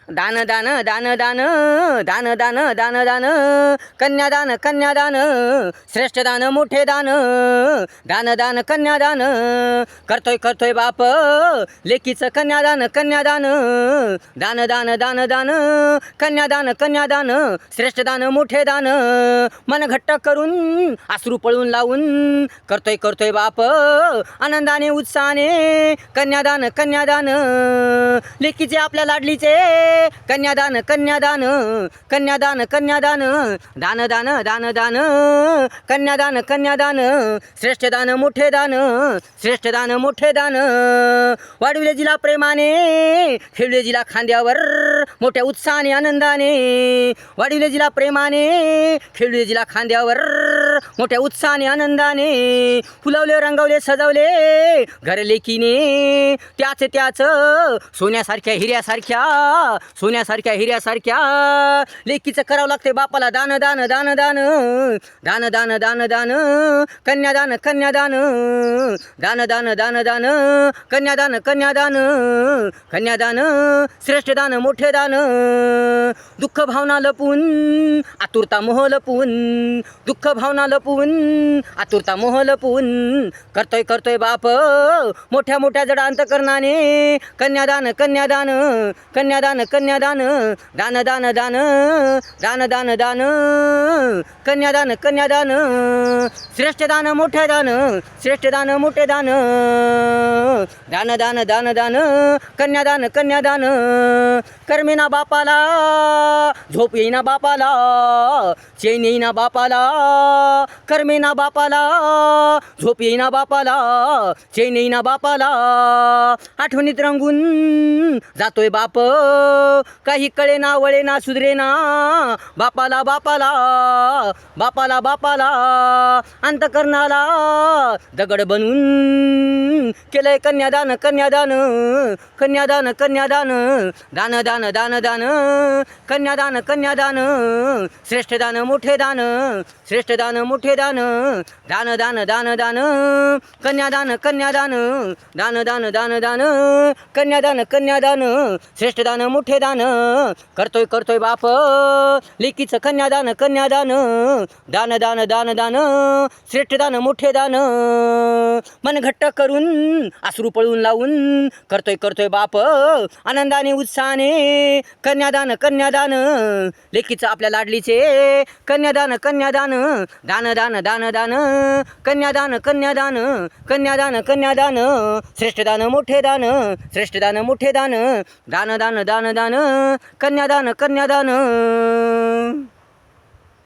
दान दान दान दान दान दान दान दान कन्यादान कन्यादान श्रेष्ठ दान मोठे दान दान दान कन्यादान करतोय करतोय बाप लेकीचं कन्यादान कन्यादान दान दान दान दान कन्यादान कन्यादान श्रेष्ठ दान मोठे दान मन घट्ट करून अश्रू पळून लावून करतोय करतोय बाप आनंदाने उत्साहाने कन्यादान कन्यादान लेकीचे आपल्या लाडलीचे कन्यादान कन्यादान कन्यादान कन्यादान दान दान दान दान कन्यादान कन्यादान श्रेष्ठ दान मोठे दान श्रेष्ठ दान मोठे दान वाढविले जिला प्रेमाने खेळले जिला खांद्यावर मोठ्या उत्साहाने आनंदाने वाढविले जिला प्रेमाने खेळले जिला खांद्यावर मोठ्या उत्साहाने आनंदाने फुलवले रंगवले सजवले घर लेकीने त्याच त्याच सोन्यासारख्या हिऱ्यासारख्या सोन्यासारख्या हिऱ्यासारख्या लेकीचं करावं लागते बापाला दान दान दान दान दान दान दान दान कन्यादान कन्यादान दान दान दान दान कन्यादान कन्यादान कन्यादान श्रेष्ठ दान मोठे दान दुःख भावना लपून आतुरता मोह लपून दुःख भावना लपून आतुरता मोह लपून करतोय करतोय बाप मोठ्या मोठ्या जड अंतकरणाने कन्यादान कन्यादान कन्यादान कन्यादान दान दान दान दान दान दान कन्यादान कन्यादान श्रेष्ठ दान मोठे दान श्रेष्ठ दान मोठे दान दान दान दान दान कन्यादान कन्यादान कर्मेना बापाला झोप येईना बापाला चैन येईना बापाला कर्मेना बापाला झोप येईना बापाला चैन येईना बापाला आठवणीत रंगून जातोय बाप काही कळेना वळेना सुधरेना बापाला बापाला बापाला बापाला अंतकरणाला दगड बनवून केलंय कन्यादान कन्यादान कन्यादान कन्यादान दान दान दान दान कन्यादान कन्यादान श्रेष्ठ दान मोठे दान श्रेष्ठ दान मोठे दान दान दान दान दान कन्यादान कन्यादान दान दान दान दान कन्यादान कन्यादान श्रेष्ठ दान मोठे दान करतोय करतोय बाप लेकीचं कन्यादान कन्यादान दान दान दान दान श्रेष्ठ दान मोठे दान मन घट्ट करून अश्रू पळून लावून करतोय करतोय बाप आनंदाने उत्साहाने कन्यादान कन्यादान लेकीचं आपल्या लाडलीचे कन्यादान कन्यादान दान दान दान दान कन्यादान कन्यादान कन्यादान कन्यादान श्रेष्ठ दान मोठे दान श्रेष्ठ दान मोठे दान दान दान दान दान कन्यादान कन्यादान